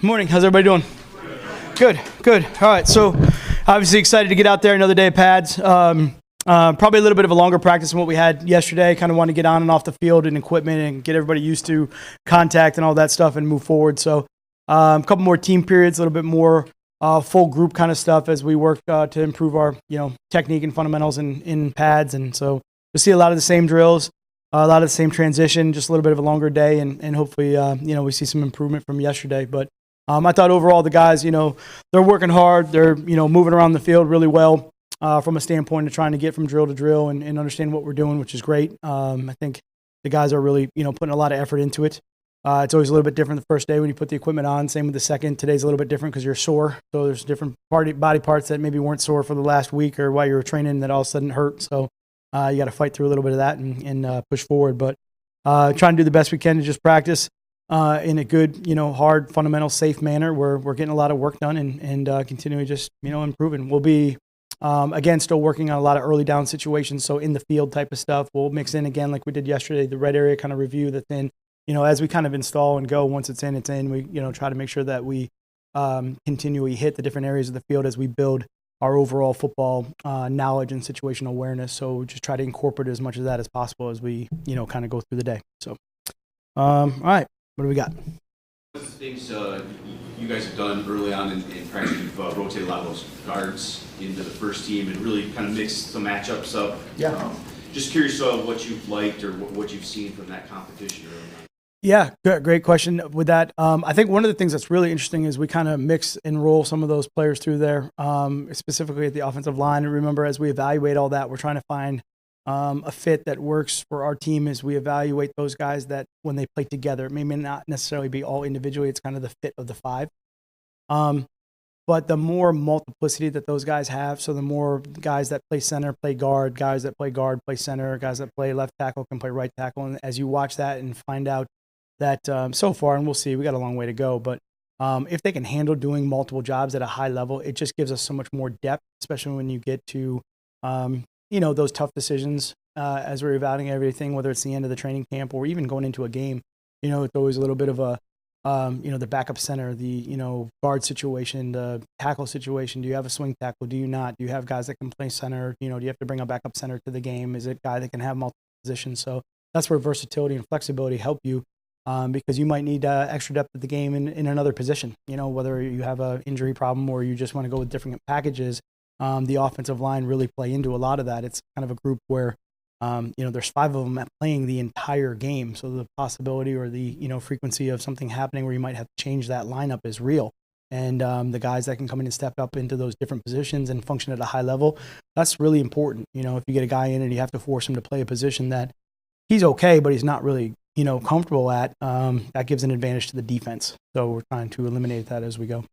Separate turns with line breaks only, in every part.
Morning. How's everybody doing? Good. All right. So, obviously excited to get out there another day of pads. Probably a little bit of a longer practice than what we had yesterday. Kind of want to get on and off the field and equipment and get everybody used to contact and all that stuff and move forward. So, a couple more team periods, a little bit more full group kind of stuff as we work to improve our technique and fundamentals in pads. And so, we'll see a lot of the same drills. A lot of the same transition, just a little bit of a longer day, and hopefully, we see some improvement from yesterday. But I thought overall the guys, they're working hard. They're, moving around the field really well from a standpoint of trying to get from drill to drill and understand what we're doing, which is great. I think the guys are really, putting a lot of effort into it. It's always a little bit different the first day when you put the equipment on. Same with the second. Today's a little bit different because you're sore. So there's different body parts that maybe weren't sore for the last week or while you were training that all of a sudden hurt. So you got to fight through a little bit of that and push forward. But trying to do the best we can to just practice in a good, hard, fundamental, safe manner. We're getting a lot of work done and continuing just, improving. We'll be, again, still working on a lot of early down situations. So in the field type of stuff, we'll mix in again like we did yesterday, the red area kind of review that's in. As we kind of install and go, once it's in, we, try to make sure that we continually hit the different areas of the field as we build our overall football knowledge and situational awareness. So just try to incorporate as much of that as possible as we, kind of go through the day. So, all right, what do we got?
One of the things you guys have done early on in practice, you've rotated a lot of those guards into the first team and really kind of mixed some matchups up.
Yeah.
Just curious what you've liked or what you've seen from that competition early on.
Yeah, great question with that. I think one of the things that's really interesting is we kind of mix and roll some of those players through there, specifically at the offensive line. And remember, as we evaluate all that, we're trying to find a fit that works for our team as we evaluate those guys that when they play together, it may not necessarily be all individually. It's kind of the fit of the five. But the more multiplicity that those guys have, so the more guys that play center play guard, guys that play guard play center, guys that play left tackle can play right tackle. And as you watch that and find out that so far, and we'll see, we got a long way to go, but if they can handle doing multiple jobs at a high level, it just gives us so much more depth, especially when you get to, those tough decisions as we're evaluating everything, whether it's the end of the training camp or even going into a game. It's always a little bit of a, the backup center, the, guard situation, the tackle situation. Do you have a swing tackle? Do you not? Do you have guys that can play center? Do you have to bring a backup center to the game? Is it a guy that can have multiple positions? So that's where versatility and flexibility help you. Because you might need extra depth at the game in another position, whether you have an injury problem or you just want to go with different packages. The offensive line really play into a lot of that. It's kind of a group where, there's five of them playing the entire game. So the possibility or the, frequency of something happening where you might have to change that lineup is real. And the guys that can come in and step up into those different positions and function at a high level, that's really important. If you get a guy in and you have to force him to play a position that he's okay, but he's not really comfortable at, that gives an advantage to the defense. So we're trying to eliminate that as we go.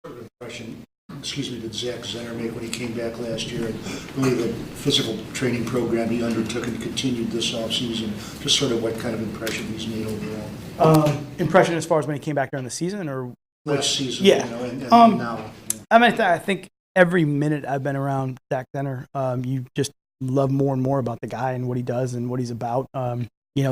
Sort of impression, did Zach Zenner make when he came back last year, and really the physical training program he undertook and continued this offseason, just sort of what kind of impression he's made overall?
Impression as far as when he came back during the season or?
Last season,
yeah.
And now.
I think every minute I've been around Zach Zenner, you just love more and more about the guy and what he does and what he's about.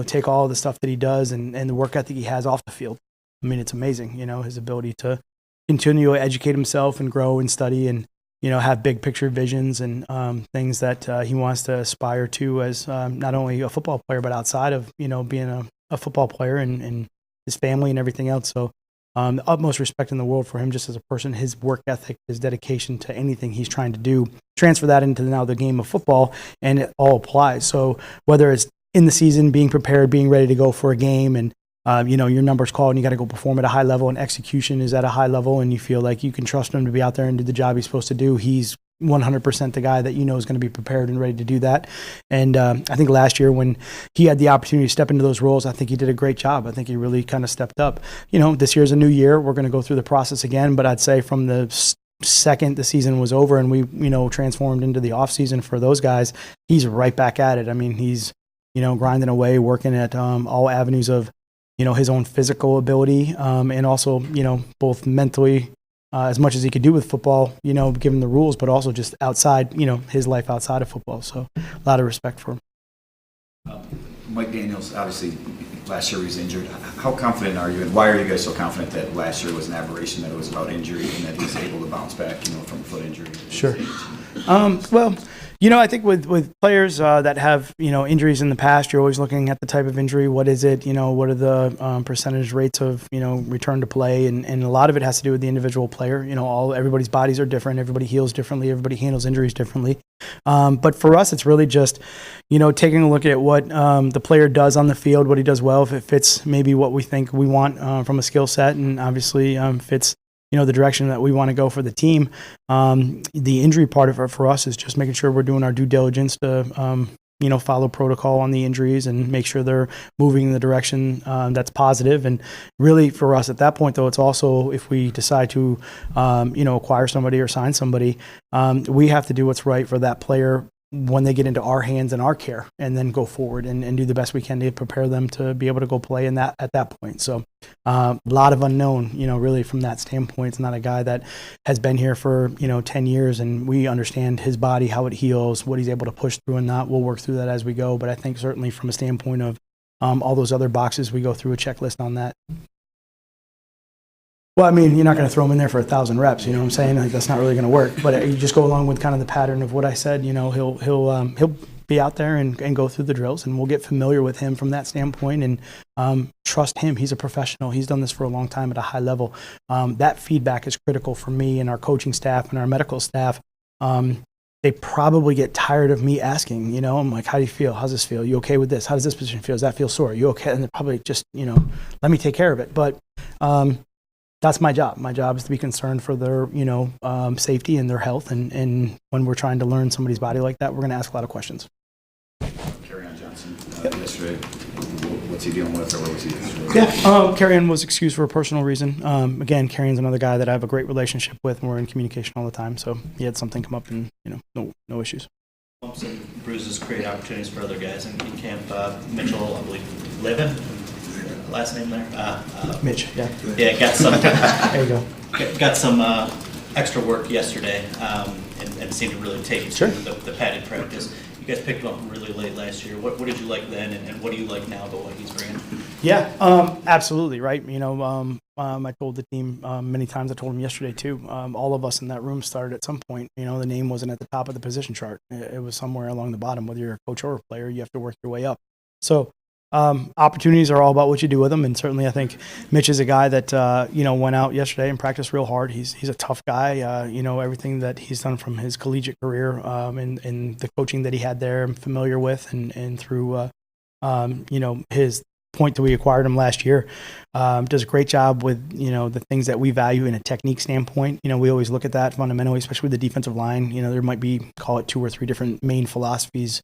Take all the stuff that he does and the work ethic he has off the field. I mean, it's amazing, his ability to continue to educate himself and grow and study and, have big picture visions and things that he wants to aspire to as not only a football player, but outside of, being a football player and his family and everything else. So the utmost respect in the world for him just as a person, his work ethic, his dedication to anything he's trying to do, transfer that into now the game of football, and it all applies. So whether it's in the season, being prepared, being ready to go for a game, and your number's called and you got to go perform at a high level and execution is at a high level and you feel like you can trust him to be out there and do the job he's supposed to do. He's 100% the guy that is going to be prepared and ready to do that. And I think last year when he had the opportunity to step into those roles, I think he did a great job. I think he really kind of stepped up. This year's a new year. We're going to go through the process again, but I'd say from the second the season was over and we, transformed into the off season for those guys, he's right back at it. I mean, he's grinding away, working at all avenues of, his own physical ability and also, both mentally as much as he could do with football, given the rules, but also just outside, his life outside of football. So a lot of respect for him.
Mike Daniels, obviously last year he was injured. How confident are you, and why are you guys so confident that last year was an aberration, that it was about injury, and that he's able to bounce back, from a foot injury?
Sure. Well, I think with players that have, injuries in the past, you're always looking at the type of injury. What is it? What are the percentage rates of, return to play? And a lot of it has to do with the individual player. Everybody's bodies are different. Everybody heals differently. Everybody handles injuries differently. But for us, it's really just, taking a look at what the player does on the field, what he does well, if it fits maybe what we think we want from a skill set, and obviously fits the direction that we want to go for the team. The injury part of it for us is just making sure we're doing our due diligence to, follow protocol on the injuries and make sure they're moving in the direction that's positive. And really for us at that point, though, it's also if we decide to, acquire somebody or sign somebody, we have to do what's right for that player when they get into our hands and our care, and then go forward and do the best we can to prepare them to be able to go play in that at that point. So a lot of unknown, really from that standpoint. It's not a guy that has been here for, 10 years, and we understand his body, how it heals, what he's able to push through and not. We'll work through that as we go. But I think certainly from a standpoint of all those other boxes, we go through a checklist on that. Well, I mean, you're not going to throw him in there for 1,000 reps. You know what I'm saying? Like, that's not really going to work. But you just go along with kind of the pattern of what I said. He'll be out there and go through the drills, and we'll get familiar with him from that standpoint and trust him. He's a professional. He's done this for a long time at a high level. That feedback is critical for me and our coaching staff and our medical staff. They probably get tired of me asking, I'm like, how do you feel? How's this feel? You okay with this? How does this position feel? Does that feel sore? You okay? And they're probably just, let me take care of it. But that's my job. My job is to be concerned for their, safety and their health. And when we're trying to learn somebody's body like that, we're going to ask a lot of questions.
Carry-on Johnson, yesterday, what's he dealing with, or what was he doing?
Yeah, Carry-on was excused for a personal reason. Again, Carry-on's another guy that I have a great relationship with, and we're in communication all the time. So he had something come up, and no issues.
Bumps and bruises create opportunities for other guys in camp. Mitchell, I believe, Levin. Last name there?
Mitch, yeah.
Yeah, got some.
There you go.
Got some extra work yesterday, and seemed to really take to the padded practice. You guys picked him up really late last year. What did you like then, and what do you like now about what he's bringing?
Yeah, absolutely, right. I told the team many times. I told him yesterday too. All of us in that room started at some point. The name wasn't at the top of the position chart. It was somewhere along the bottom. Whether you're a coach or a player, you have to work your way up. So opportunities are all about what you do with them, and certainly I think Mitch is a guy that went out yesterday and practiced real hard. He's a tough guy. Everything that he's done from his collegiate career and the coaching that he had there, I'm familiar with, and through his point that we acquired him last year, does a great job with the things that we value in a technique standpoint. We always look at that fundamentally, especially with the defensive line. There might be, call it 2 or 3 different main philosophies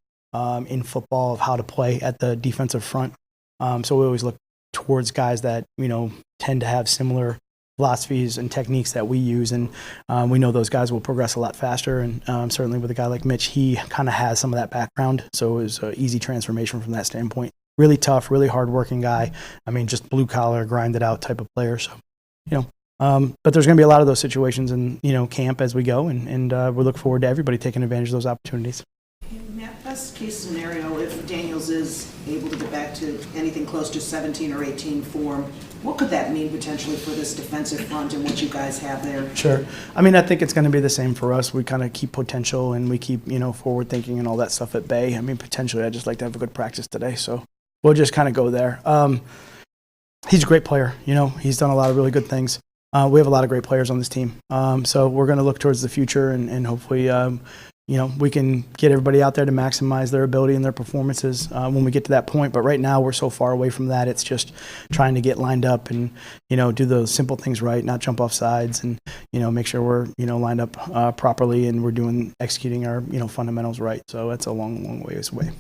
in football of how to play at the defensive front. So we always look towards guys that, tend to have similar philosophies and techniques that we use. And we know those guys will progress a lot faster. And certainly with a guy like Mitch, he kind of has some of that background. So it was an easy transformation from that standpoint. Really tough, really hardworking guy. I mean, just blue collar, grinded out type of player. So, but there's going to be a lot of those situations in, camp as we go. And we look forward to everybody taking advantage of those opportunities.
Matt, best case scenario, if Daniels is able to get back to anything close to 17 or 18 form, what could that mean potentially for this defensive front and what you guys have there?
Sure. I mean, I think it's going to be the same for us. We kind of keep potential and we keep, forward thinking and all that stuff at bay. I mean, potentially, I'd just like to have a good practice today. So we'll just kind of go there. He's a great player. He's done a lot of really good things. We have a lot of great players on this team. So we're going to look towards the future and hopefully, we can get everybody out there to maximize their ability and their performances when we get to that point. But right now, we're so far away from that. It's just trying to get lined up and, do those simple things right, not jump off sides and, make sure we're, lined up properly and we're executing our, fundamentals right. So that's a long, long ways away.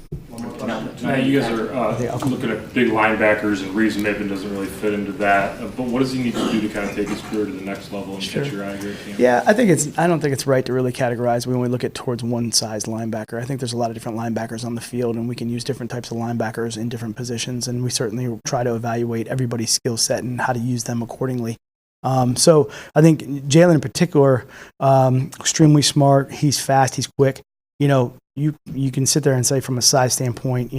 Tonight you guys are looking at big linebackers, and Reeves Maven doesn't really fit into that. But what does he need to do to kind of take his career to the next level and catch your eye here at camp?
Yeah, I don't think it's right to really categorize. We only look at towards one size linebacker. I think there's a lot of different linebackers on the field, and we can use different types of linebackers in different positions, and we certainly try to evaluate everybody's skill set and how to use them accordingly. So I think Jalen in particular, extremely smart. He's fast. He's quick. You can sit there and say from a size standpoint,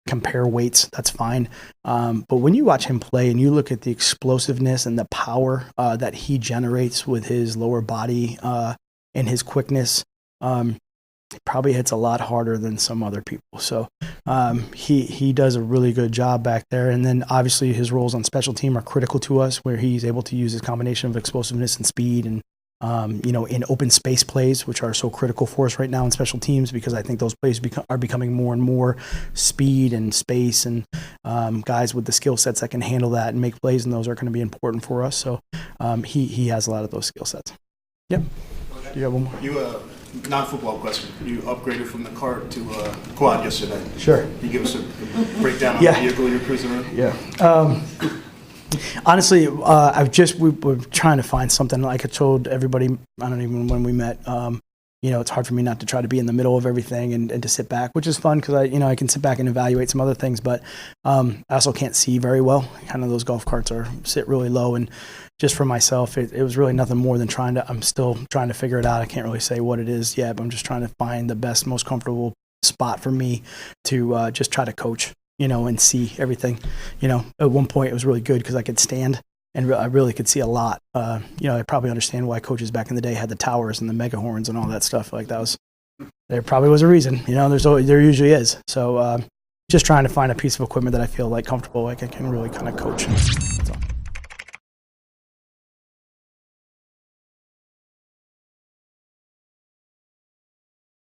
compare weights, that's fine. But when you watch him play and you look at the explosiveness and the power that he generates with his lower body and his quickness, he probably hits a lot harder than some other people. So he does a really good job back there. And then obviously his roles on special team are critical to us, where he's able to use his combination of explosiveness and speed and in open space plays, which are so critical for us right now in special teams, because I think those plays are becoming more and more speed and space, and guys with the skill sets that can handle that and make plays, and those are going to be important for us. So he has a lot of those skill sets. Yep. You have one more?
Non-football question. You upgraded from the cart to quad yesterday.
Sure.
Can you give us a breakdown on the vehicle you're cruising around?
Yeah. Honestly, we were trying to find something. Like I told everybody, I don't even when we met. It's hard for me not to try to be in the middle of everything and to sit back, which is fun because I can sit back and evaluate some other things. But I also can't see very well. Kind of those golf carts sit really low, and just for myself, it was really nothing more than I'm still trying to figure it out. I can't really say what it is yet, but I'm just trying to find the best, most comfortable spot for me to just try to coach, and see everything. At one point it was really good because I could stand and I really could see a lot. I probably understand why coaches back in the day had the towers and the mega horns and all that stuff. Like there probably was a reason, there usually is. So just trying to find a piece of equipment that I feel like comfortable, like I can really kind of coach. That's all.